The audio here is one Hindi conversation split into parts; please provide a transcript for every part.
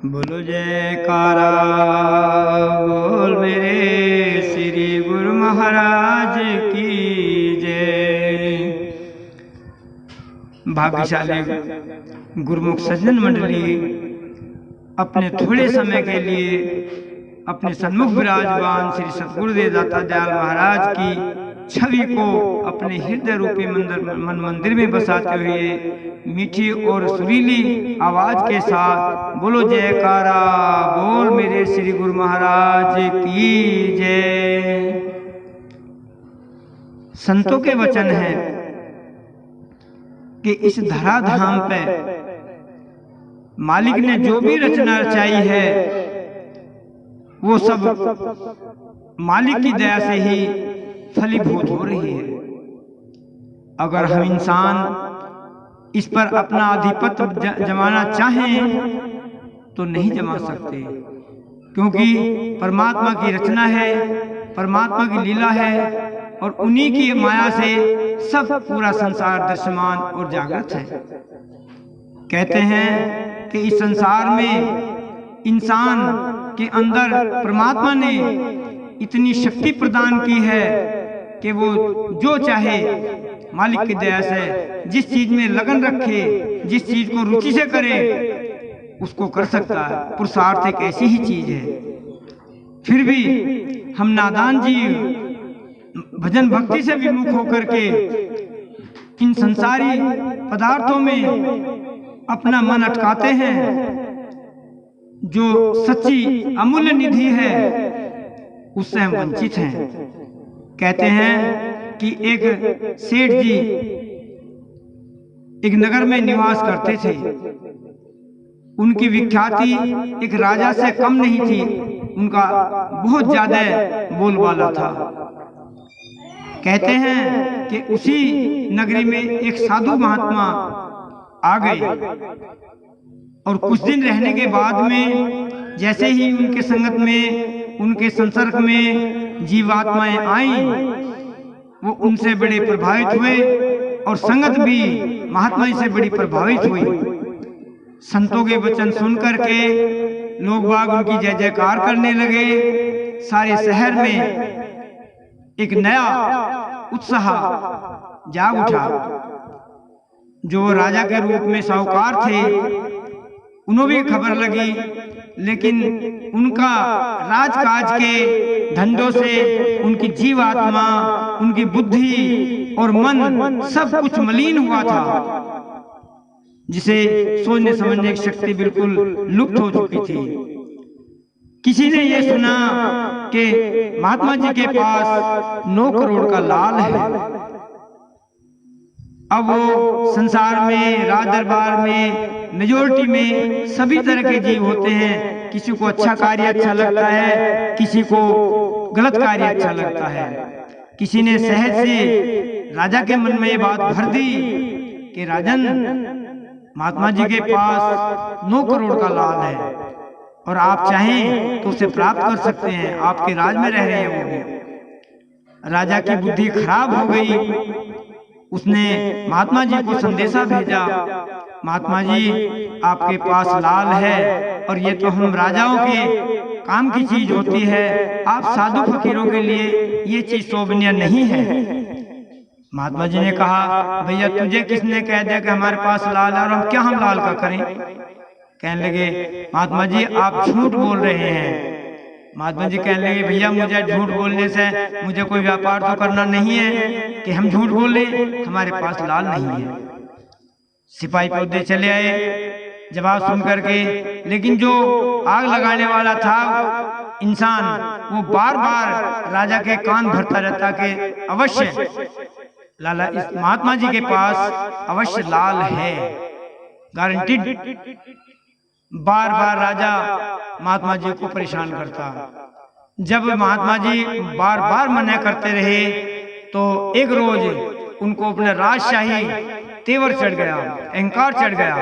बोलो जयकारा बोल मेरे श्री गुरु महाराज की जय। भाग्यशाली गुरुमुख सज्जन मंडली अपने थोड़े समय के लिए अपने सन्मुख विराजमान श्री सतगुरुदेव दाता दयाल महाराज की छवि को अपने हृदय रूपी मन मंदिर में बसाते हुए मीठी और सुरीली आवाज के साथ बोलो जयकारा बोल मेरे श्री गुरु महाराज की जय। संतों के वचन है कि इस धराधाम पे मालिक ने जो भी रचना रचाई है वो सब मालिक की दया से ही फलीभूत हो रही है। अगर हम इंसान इस पर अपना आधिपत्य जमाना चाहें तो नहीं जमा सकते, क्योंकि परमात्मा की रचना है, परमात्मा की लीला है और उन्हीं की माया से सब पूरा संसार दृश्यमान और जागृत है। कहते हैं कि इस संसार में इंसान के अंदर परमात्मा ने इतनी शक्ति प्रदान की है कि वो जो चाहे मालिक की दया से जिस चीज में लगन रखे, जिस चीज को रुचि से करे उसको कर सकता है। पुरुषार्थ एक ऐसी ही चीज है। फिर भी हम नादान जीव भजन भक्ति से विमुख होकर के इन संसारी पदार्थों में अपना मन अटकाते हैं। जो सच्ची अमूल्य निधि है उससे हम वंचित हैं। कहते हैं कि एक सेठ जी एक नगर में निवास करते थे। उनकी विख्याति एक राजा से कम नहीं थी। उनका बहुत ज्यादा बोलबाला था। कहते हैं कि उसी नगरी में एक साधु महात्मा आ गए और कुछ दिन रहने के बाद में जैसे ही उनके संगत में, उनके संसर्ग में जीवात्माएं आईं, वो उनसे बड़े प्रभावित हुए और संगत भी महात्मा जी से बड़ी प्रभावित हुई। संतों के वचन सुन करके लोग बाग उनकी जय जयकार करने लगे। सारे शहर में एक नया उत्साह जाग उठा। जो राजा के रूप में साहूकार थे उन्हें भी खबर लगी, लेकिन उनका राजकाज के धंधों से उनकी जीवात्मा, उनकी बुद्धि और मन सब कुछ मलिन हुआ था, जिसे सोचने समझने की शक्ति बिल्कुल लुप्त हो चुकी थी। किसी ने यह सुना कि महात्मा जी के पास 9 करोड़ का लाल है। अब वो संसार में, राज दरबार में, मेजोरिटी में सभी तरह के जीव होते हैं। किसी को अच्छा कार्य अच्छा लगता है, किसी को गलत कार्य अच्छा लगता है। किसी ने सहज से राजा के मन में ये बात भर दी कि राजन, महात्मा जी के पास 9 करोड़ का लाल है और आप चाहें तो उसे प्राप्त कर सकते हैं। आपके राज में रह रहे हैं वो भी। राजा की बुद्धि खराब हो गई। उसने महात्मा जी को संदेशा भेजा, महात्मा जी आपके पास लाल है और ये तो हम राजाओं के काम की चीज होती है, आप साधु फकीरों के लिए ये चीज शोभनीय नहीं है। महात्मा जी ने कहा, भैया तुझे किसने कह दिया कि हमारे पास लाल है और हम लाल का करें। कहने लगे, महात्मा जी आप झूठ बोल रहे हैं। महात्मा जी कहने लगे, भैया मुझे झूठ बोलने से मुझे कोई व्यापार तो करना नहीं है कि हम झूठ बोले, हमारे पास लाल नहीं है। सिपाही पौधे चले आए जवाब सुन करके, लेकिन जो आग लगाने वाला था इंसान वो बार बार राजा के कान भरता रहता कि अवश्य लाला, इस महात्मा जी के पास अवश्य लाल है, गारंटीड। बार बार राजा महात्मा जी को परेशान करता। जब महात्मा जी बार बार मना करते रहे तो एक रोज उनको अपने राजशाही तेवर चढ़ गया, अहंकार चढ़ गया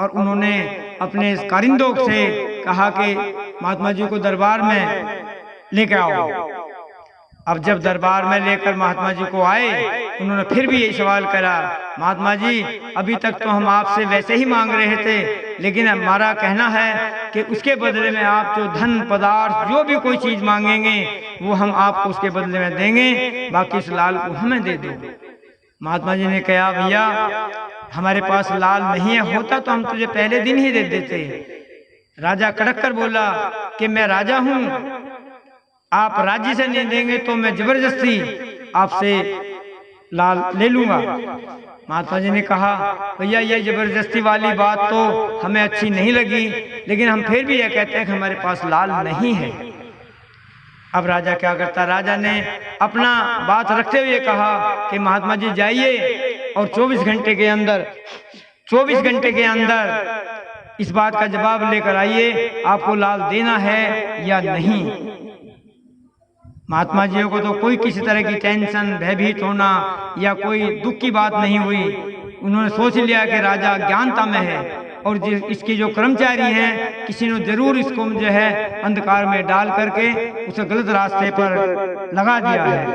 और उन्होंने अपने कारिंदों से कहा कि महात्मा जी को दरबार में लेकर आओ। अब जब दरबार में लेकर महात्मा जी को आए, उन्होंने फिर भी यही सवाल करा, महात्मा जी अभी तक तो हम आपसे वैसे ही मांग रहे थे, लेकिन हमारा कहना है कि उसके बदले में आप जो धन पदार्थ जो भी कोई चीज मांगेंगे वो हम आपको उसके बदले में देंगे, बाकी उस लाल को हमें दे दो। महात्मा जी ने कहा भैया हमारे पास लाल नहीं है, होता तो हम तुझे पहले दिन ही दे देते। राजा कड़क कर बोला कि मैं राजा हूं, आप राज्य से नहीं देंगे तो मैं जबरदस्ती आपसे लाल ले लूंगा। महात्मा जी ने कहा भैया ये जबरदस्ती वाली बात तो हमें अच्छी नहीं लगी, लेकिन हम फिर भी ये कहते हैं कि हमारे पास लाल नहीं है। अब राजा क्या करता, राजा ने अपना बात रखते हुए कहा कि महात्मा जी जाइए और 24 घंटे के अंदर इस बात का जवाब लेकर आइए, आपको लाल देना है या नहीं। महात्मा जी को तो कोई किसी तरह की टेंशन, भयभीत होना या कोई दुख की बात नहीं हुई। उन्होंने सोच लिया कि राजा ज्ञानता में है और इसके जो कर्मचारी हैं किसी ने जरूर इसको जो है अंधकार में डाल करके उसे गलत रास्ते पर लगा दिया है।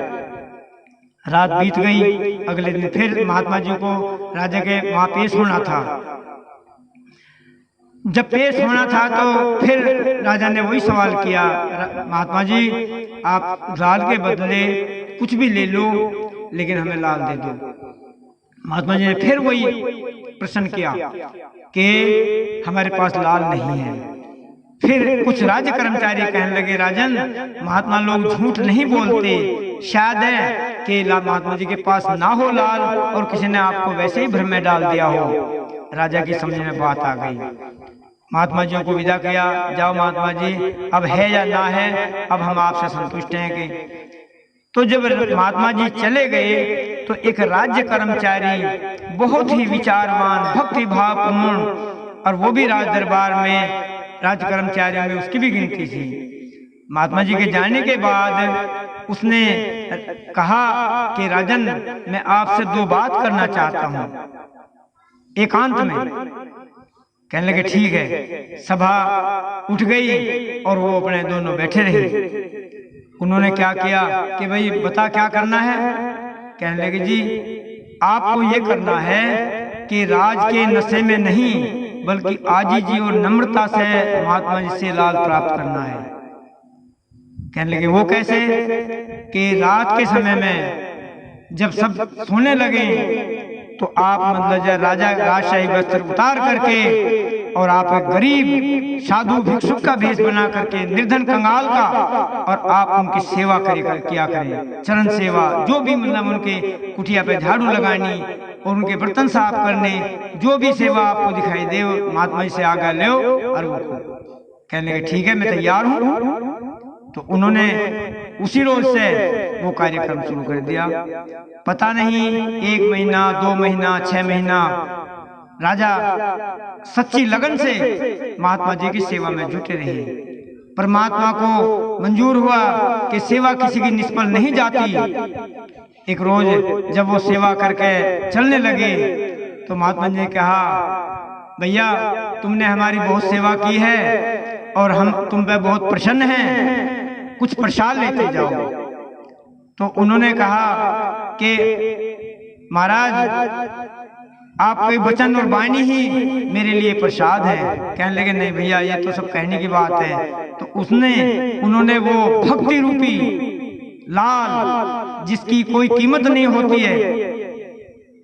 रात बीत गई, अगले दिन फिर महात्मा जी को राजा के वहां पेश होना था। जब पेश होना था तो फिर राजा ने वही सवाल किया, महात्मा जी आप लाल के बदले कुछ भी ले लो लेकिन हमें लाल दे दो। महात्मा जी ने फिर वही प्रश्न किया कि हमारे पास लाल नहीं है। फिर कुछ राज्य कर्मचारी कहने लगे, राजन महात्मा लोग झूठ नहीं बोलते, शायद है कि महात्मा जी के पास ना हो लाल और किसी ने आपको वैसे ही भ्रम में डाल दिया हो। राजा की समझ में बात आ गई। महात्मा जी को विदा किया, जाओ महात्मा जी अब है या ना है, अब हम आपसे संतुष्ट हैं कि। तो जब महात्मा जी चले गए तो एक राज्य कर्मचारी बहुत ही विचारवान, भक्ति भावपूर्ण, और वो भी राज दरबार में राज्य कर्मचारियों में उसकी भी गिनती थी। महात्मा जी के जाने के बाद उसने कहा कि राजन मैं आपसे दो बात करना चाहता हूँ एकांत में। कहने लगे ठीक है। सभा उठ गई और वो अपने दोनों बैठे रहे। उन्होंने क्या किया कि भाई बता क्या करना है। कहने लगे जी आपको ये करना है कि राज के नशे में नहीं बल्कि आजीजी और नम्रता से महात्मा जी से लाल प्राप्त करना है। कहने लगे वो कैसे कि रात के समय में जब सब सोने लगे तो आप मतलब राजा राजशाही वस्त्र उतार करके और आप एक गरीब साधु भिक्षुक का भेष बना करके निर्धन कंगाल का, और आप उनकी सेवा किया करें, चरण सेवा, जो भी मतलब उनके कुटिया पे झाड़ू लगानी और उनके बर्तन साफ करने, जो भी सेवा आपको दिखाई दे महात्मा जी से आज्ञा लो। और वो कहने लगे ठीक है मैं तैयार हूँ। तो उन्होंने उसी रोज से वो कार्यक्रम शुरू कर दिया। पता नहीं 1 महीना 2 महीना 6 महीना राजा सच्ची लगन से महात्मा जी की सेवा में जुटे रहे। परमात्मा को मंजूर हुआ कि सेवा किसी की निष्फल नहीं जाती। एक रोज जब वो सेवा करके चलने लगे तो महात्मा जी ने कहा भैया तुमने हमारी बहुत सेवा की है और हम तुम पे बहुत प्रसन्न हैं, कुछ प्रसाद लेते जाओ। तो उन्होंने कहा कि महाराज आपके वचन और वाणी ही मेरे लिए प्रसाद है। कहने लगे नहीं भैया ये तो सब कहने की बात है। तो उन्होंने वो भक्ति रूपी लाल जिसकी कोई कीमत नहीं होती है,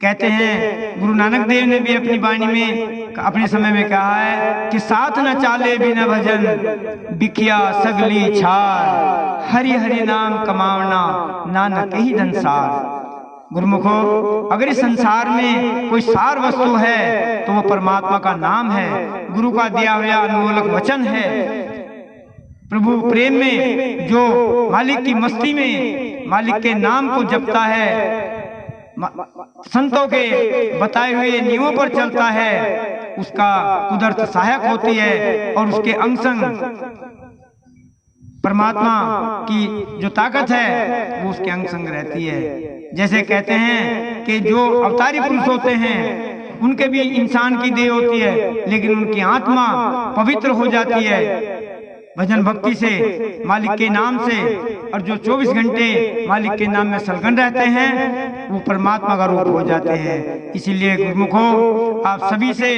कहते हैं गुरु नानक देव ने भी अपनी वाणी में अपने समय में कहा है कि साथ न चाले बिना भजन बिकिया सगली छार, हरि हरि नाम कमावना नानक ही धनसार। गुरुमुखो अगर इस संसार में कोई सार वस्तु है तो वो परमात्मा का नाम है, गुरु का दिया हुआ अनमोलक वचन है। प्रभु प्रेम में जो मालिक की मस्ती में मालिक के नाम को जपता है, संतों के बताए हुए नियमों पर चलता है, उसका कुदरत सहायक होती है और उसके अंग संग परमात्मा की जो ताकत है वो उसके अंग संग रहती है। जैसे कहते हैं कि जो अवतारी पुरुष होते हैं उनके भी इंसान की देह होती है लेकिन उनकी आत्मा पवित्र हो जाती है भजन भक्ति से, मालिक के नाम से, और जो 24 घंटे मालिक के नाम में संलग्न रहते हैं वो परमात्मा का रूप हो जाते हैं। इसीलिए गुरुमुखो आप सभी से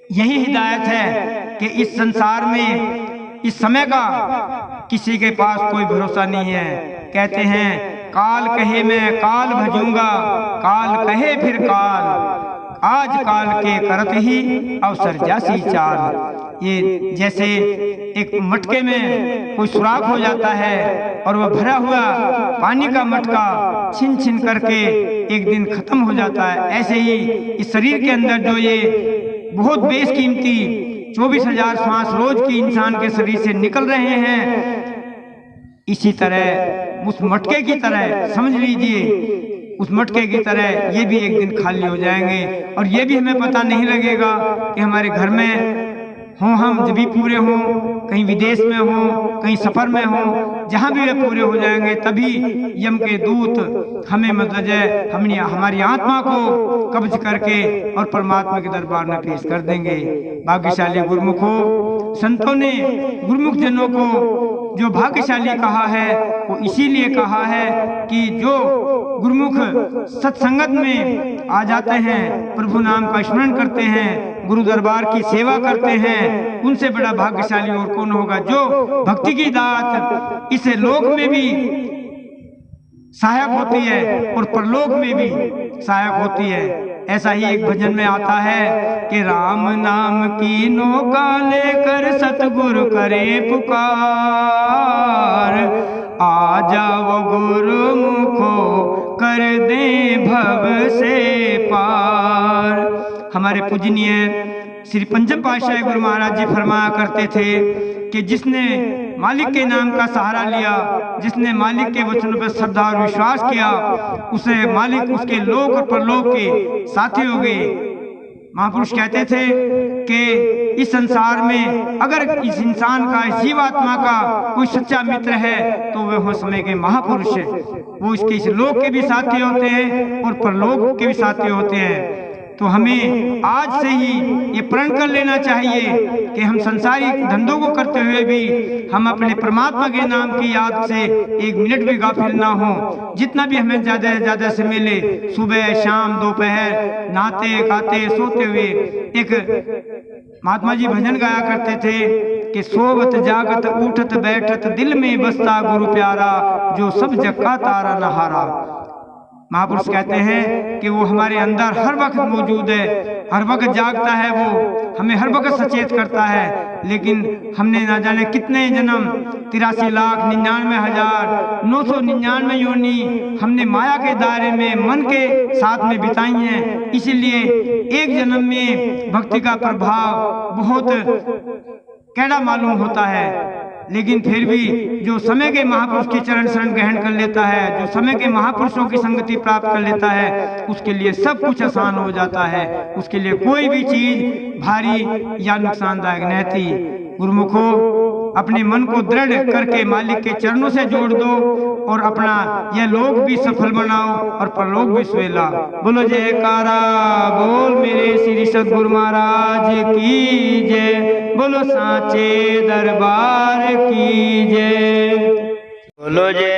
यही हिदायत है कि इस संसार में इस समय का किसी के पास कोई भरोसा नहीं है। कहते हैं काल कहे मैं काल भजूंगा, काल कहे फिर काल, आज काल के करत ही अवसर जासी चाल। ये जैसे एक मटके में कोई सुराख हो जाता है और वह भरा हुआ पानी का मटका छिन छिन करके एक दिन खत्म हो जाता है, ऐसे ही इस शरीर के अंदर जो ये बहुत बेशकीमती 24,000 श्वास रोज की इंसान के शरीर से निकल रहे हैं, इसी तरह उस मटके की तरह समझ लीजिए, उस मटके की तरह ये भी एक दिन खाली हो जाएंगे। और ये भी हमें पता नहीं लगेगा कि हमारे घर में हों हम, जब भी पूरे हों, कहीं विदेश में हों, कहीं सफर में हों, जहाँ भी वे पूरे हो जाएंगे तभी यम के दूत हमें मतलब हमारी आत्मा को कब्ज करके और परमात्मा के दरबार में पेश कर देंगे। भाग्यशाली गुरुमुखों, संतों ने गुरुमुख जनों को जो भाग्यशाली कहा है वो इसीलिए कहा है कि जो गुरुमुख सत्संगत में आ जाते हैं, प्रभु नाम का स्मरण करते हैं, गुरु दरबार की सेवा करते हैं, उनसे बड़ा भाग्यशाली और कौन होगा। जो भक्ति की दात इस लोक में भी सहायक होती है और परलोक में भी सहायक होती है। ऐसा ही एक भजन में आता है कि राम नाम की नौका लेकर सतगुरु करे पुकार, आ जाओ गुरुमुखो कर दे भव से पार। हमारे पूजनीय श्री पंचम पातशाही गुरु महाराज जी फरमाया करते थे कि जिसने मालिक के नाम का सहारा लिया, जिसने मालिक के वचनों पर श्रद्धा और विश्वास किया, उसे मालिक उसके लोक और परलोक के साथी हो गए। महापुरुष कहते थे कि इस संसार में अगर इस इंसान का, इस जीवात्मा का कोई सच्चा मित्र है तो वह समय के महापुरुष है। वो इसके इस लोक के भी साथी होते हैं और परलोक के भी साथी होते हैं। तो हमें आज से ही ये प्रण कर लेना चाहिए कि हम संसारिक धंधों को करते हुए भी हम अपने परमात्मा के नाम की याद से एक मिनट भी गाफिल ना हो। जितना भी हमें ज्यादा से ज्यादा से मिले, सुबह शाम दोपहर, नहाते गाते सोते हुए। एक महात्मा जी भजन गाया करते थे कि सोवत जागत उठत बैठत दिल में बसता गुरु प्यारा, जो सब जग का तारा नहारा। महापुरुष कहते हैं कि वो हमारे अंदर हर वक्त मौजूद है, हर वक्त जागता है, वो हमें हर वक्त सचेत करता है। लेकिन हमने ना जाने कितने जन्म 83,99,999 योनि हमने माया के दायरे में मन के साथ में बिताई हैं। इसीलिए एक जन्म में भक्ति का प्रभाव बहुत कैड़ा मालूम होता है। लेकिन फिर भी जो समय के महापुरुष के चरण शरण ग्रहण कर लेता है, जो समय के महापुरुषों की संगति प्राप्त कर लेता है, उसके लिए सब कुछ आसान हो जाता है। उसके लिए कोई भी चीज भारी या नुकसानदायक नहीं थी। गुरुमुखो, अपने मन को दृढ़ करके मालिक के चरणों से जोड़ दो और अपना यह लोक भी सफल बनाओ और परलोक भी सुहेला। बोलो जयकारा बोल मेरे श्री सद्गुरु महाराज की जय, बोलो साचे दरबार की जय, बोलो जय।